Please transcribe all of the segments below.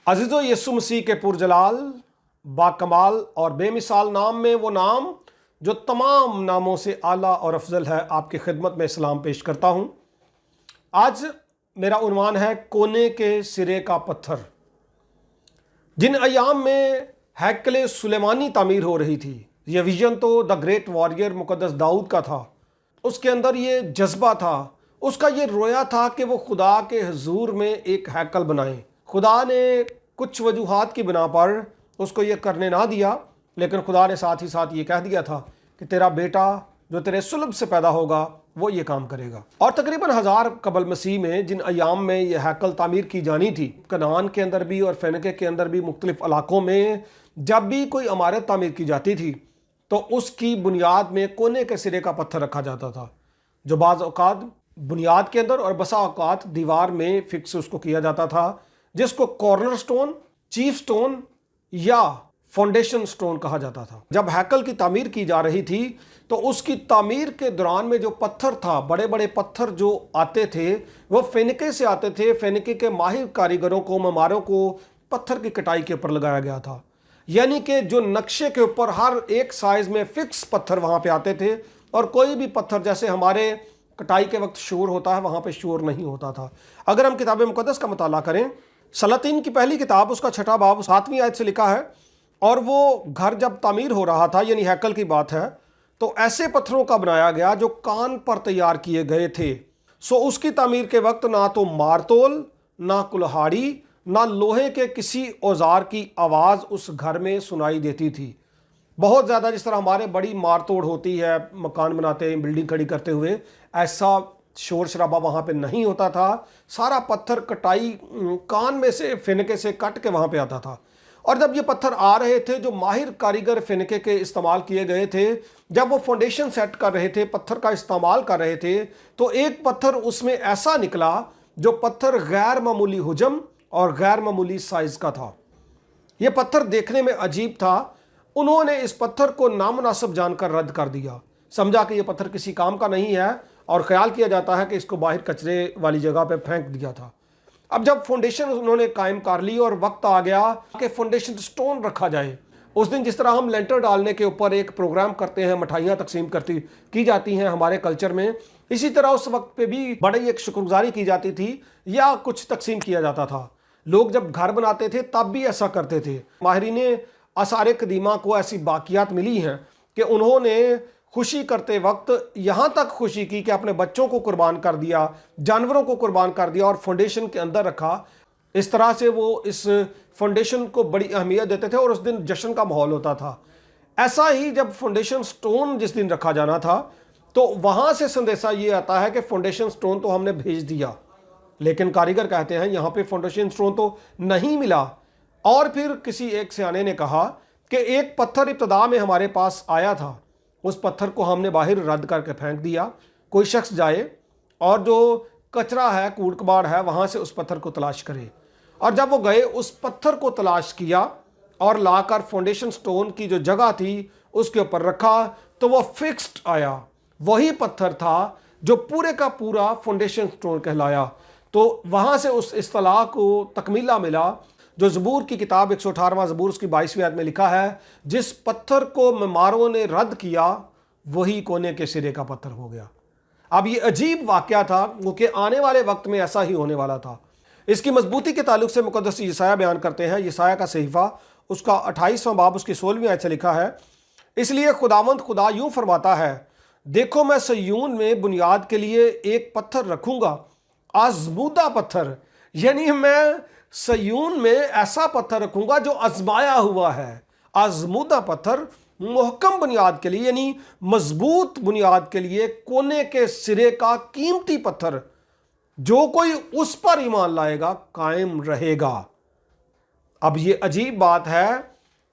अज़ीज़ो यसु मसीह के पुरजलाल बाकमाल और बेमिसाल नाम में वो नाम जो तमाम नामों से आला और अफजल है, आपकी खिदमत में इस्लाम पेश करता हूँ। आज मेरा उन्वान है कोने के सिरे का पत्थर। जिन अयाम में हैकल सुलेमानी तामीर हो रही थी, ये विजन तो द ग्रेट वॉरियर मुकद्दस दाऊद का था। उसके अंदर ये जज्बा था, उसका ये रोया था कि वो खुदा के हुजूर में एक हैकल बनाए। खुदा ने कुछ वजूहात की बिना पर उसको ये करने ना दिया, लेकिन खुदा ने साथ ही साथ ये कह दिया था कि तेरा बेटा जो तेरे सुलभ से पैदा होगा वो ये काम करेगा। और तकरीबन 1000 कबल मसीह में जिन अयाम में ये हैकल तामीर की जानी थी, कनान के अंदर भी और फेनके के अंदर भी मुख्तलिफ इलाकों में जब भी कोई इमारत तामीर की जाती थी तो उसकी बुनियाद में कोने के सिरे का पत्थर रखा जाता था, जो बाज़ औक़ात बुनियाद के अंदर और बसा औक़ात दीवार में फिक्स उसको किया जाता था, जिसको कॉर्नर स्टोन, चीफ स्टोन या फाउंडेशन स्टोन कहा जाता था। जब हैकल की तामीर की जा रही थी तो उसकी तामीर के दौरान में जो पत्थर था, बड़े बड़े पत्थर जो आते थे वो फेनिके से आते थे। फेनिके के माहिर कारीगरों को, ममारों को पत्थर की कटाई के ऊपर लगाया गया था, यानी कि जो नक्शे के ऊपर हर एक साइज में फिक्स पत्थर वहाँ पे आते थे, और कोई भी पत्थर जैसे हमारे कटाई के वक्त शोर होता है वहाँ पे शोर नहीं होता था। अगर हम किताब मुक़द्दस का मुताला करें, सलातीन की पहली किताब उसका 6वां बाब 7वीं आयत से लिखा है, और वो घर जब तामीर हो रहा था, यानी हैकल की बात है, तो ऐसे पत्थरों का बनाया गया जो कान पर तैयार किए गए थे। सो उसकी तामीर के वक्त ना तो मारतोल, ना कुल्हाड़ी, ना लोहे के किसी औजार की आवाज़ उस घर में सुनाई देती थी। बहुत ज़्यादा जिस तरह हमारे बड़ी मारतोड़ होती है मकान बनाते हैं, बिल्डिंग खड़ी करते हुए, ऐसा शोर शराबा वहाँ पे नहीं होता था। सारा पत्थर कटाई कान में से फेनके से कट के वहाँ पे आता था। और जब ये पत्थर आ रहे थे, जो माहिर कारीगर फेनके के इस्तेमाल किए गए थे, जब वो फाउंडेशन सेट कर रहे थे, पत्थर का इस्तेमाल कर रहे थे, तो एक पत्थर उसमें ऐसा निकला जो पत्थर गैर मामूली हुजम और गैर मामूली साइज का था। ये पत्थर देखने में अजीब था। उन्होंने इस पत्थर को नामुनासिब जानकर रद्द कर दिया, समझा कि यह पत्थर किसी काम का नहीं है, और ख्याल किया जाता है कि इसको बाहर कचरे वाली जगह पे फेंक दिया था। अब जब फाउंडेशन उन्होंने कायम कर ली और वक्त आ गया कि फाउंडेशन स्टोन रखा जाए, उस दिन जिस तरह हम लेंटर डालने के ऊपर एक प्रोग्राम करते हैं, मिठाइयाँ तकसीम की जाती हैं हमारे कल्चर में, इसी तरह उस वक्त पे भी बड़ी एक शुक्रगुजारी की जाती थी या कुछ तकसीम किया जाता था। लोग जब घर बनाते थे तब भी ऐसा करते थे। माहिरीन आसार कदीमा को ऐसी बाकियात मिली हैं कि उन्होंने खुशी करते वक्त यहाँ तक खुशी की कि अपने बच्चों को कुर्बान कर दिया, जानवरों को कुर्बान कर दिया और फाउंडेशन के अंदर रखा। इस तरह से वो इस फाउंडेशन को बड़ी अहमियत देते थे और उस दिन जश्न का माहौल होता था। ऐसा ही जब फाउंडेशन स्टोन जिस दिन रखा जाना था, तो वहाँ से संदेशा ये आता है कि फाउंडेशन स्टोन तो हमने भेज दिया, लेकिन कारीगर कहते हैं यहाँ पे फाउंडेशन स्टोन तो नहीं मिला। और फिर किसी एक सियाने ने कहा कि एक पत्थर इब्तदा में हमारे पास आया था, उस पत्थर को हमने बाहर रद्द करके फेंक दिया। कोई शख्स जाए और जो कचरा है, कूड़ कबाड़ है, वहाँ से उस पत्थर को तलाश करे। और जब वो गए, उस पत्थर को तलाश किया और लाकर फाउंडेशन स्टोन की जो जगह थी उसके ऊपर रखा, तो वो फिक्स्ड आया। वही पत्थर था जो पूरे का पूरा फाउंडेशन स्टोन कहलाया। तो वहाँ से उस इस्तिलाह को तकमीला मिला जो ज़बूर की किताब 118वां ज़बूर उसकी 22वीं आयत में लिखा है, जिस पत्थर को ममारों ने रद्द किया वही कोने के सिरे का पत्थर हो गया। अब ये अजीब वाक़या था क्योंकि आने वाले वक्त में ऐसा ही होने वाला था। इसकी मजबूती के ताल्लुक से मुक़द्दस यशायाह बयान करते हैं। यशायाह का सहीफ़ा उसका 28वां बाब उसकी 16वीं आयत से लिखा है, इसलिए खुदावंद खुदा यूँ फरमाता है, देखो मैं सयून में बुनियाद के लिए एक पत्थर रखूँगा, आज़मूदा पत्थर, यानी मैं सयून में ऐसा पत्थर रखूंगा जो आजमाया हुआ है। आजमूदा पत्थर मुहकम बुनियाद के लिए, यानी मजबूत बुनियाद के लिए, कोने के सिरे का कीमती पत्थर, जो कोई उस पर ईमान लाएगा कायम रहेगा। अब ये अजीब बात है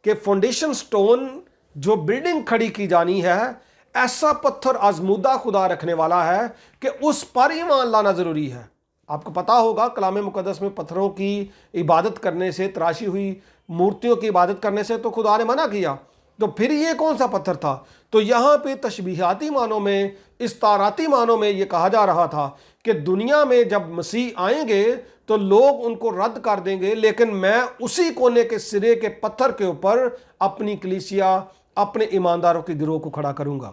कि फाउंडेशन स्टोन जो बिल्डिंग खड़ी की जानी है, ऐसा पत्थर आजमूदा खुदा रखने वाला है कि उस पर ईमान लाना जरूरी है। आपको पता होगा कलाम मुक़द्दस में पत्थरों की इबादत करने से, तराशी हुई मूर्तियों की इबादत करने से तो खुदा ने मना किया। तो फिर ये कौन सा पत्थर था? तो यहाँ पे तशबीहाती मानों में, इस्ताराती मानों में ये कहा जा रहा था कि दुनिया में जब मसीह आएंगे تو لوگ ان کو رد کر دیں گے، لیکن میں اسی کونے کے سرے کے پتھر کے اوپر اپنی کلیسیا، اپنے ایمانداروں کے گروہ کو کھڑا کروں گا۔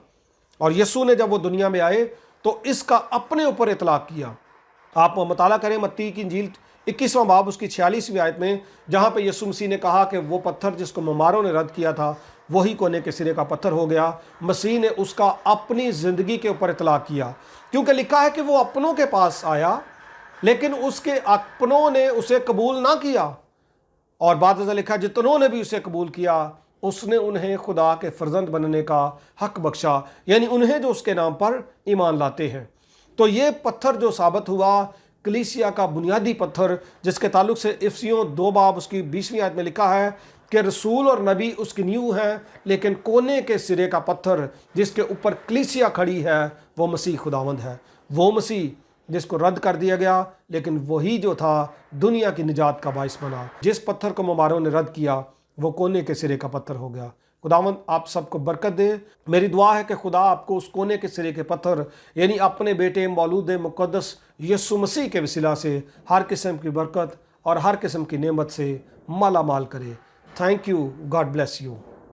اور یسوع نے جب وہ دنیا میں آئے تو اس کا اپنے اوپر اطلاق کیا۔ آپ مطالعہ کریں متی کی انجیل 21واں باب اس کی 46ویں آیت میں، جہاں پہ یسوع مسیح نے کہا کہ وہ پتھر جس کو مماروں نے رد کیا تھا وہی کونے کے سرے کا پتھر ہو گیا۔ مسیح نے اس کا اپنی زندگی کے اوپر اطلاق کیا، کیونکہ لکھا ہے کہ وہ اپنوں کے پاس آیا لیکن اس کے اپنوں نے اسے قبول نہ کیا، اور بعد ازاں لکھا جتنوں نے بھی اسے قبول کیا اس نے انہیں خدا کے فرزند بننے کا حق بخشا، یعنی انہیں جو اس کے نام پر ایمان لاتے ہیں۔ تو یہ پتھر جو ثابت ہوا کلیسیا کا بنیادی پتھر، جس کے تعلق سے افسیوں 2 باب اس کی 20ویں آیت میں لکھا ہے کہ رسول اور نبی اس کی نیو ہیں، لیکن کونے کے سرے کا پتھر جس کے اوپر کلیسیا کھڑی ہے وہ مسیح خداوند ہے۔ وہ مسیح جس کو رد کر دیا گیا، لیکن وہی جو تھا دنیا کی نجات کا باعث بنا۔ جس پتھر کو مماروں نے رد کیا وہ کونے کے سرے کا پتھر ہو گیا۔ خداوند آپ سب کو برکت دے۔ میری دعا ہے کہ خدا آپ کو اس کونے کے سرے کے پتھر یعنی اپنے بیٹے مولود مقدس یسوع مسیح کے وسیلہ سے ہر قسم کی برکت اور ہر قسم کی نعمت سے مالا مال کرے۔ Thank you, God bless you.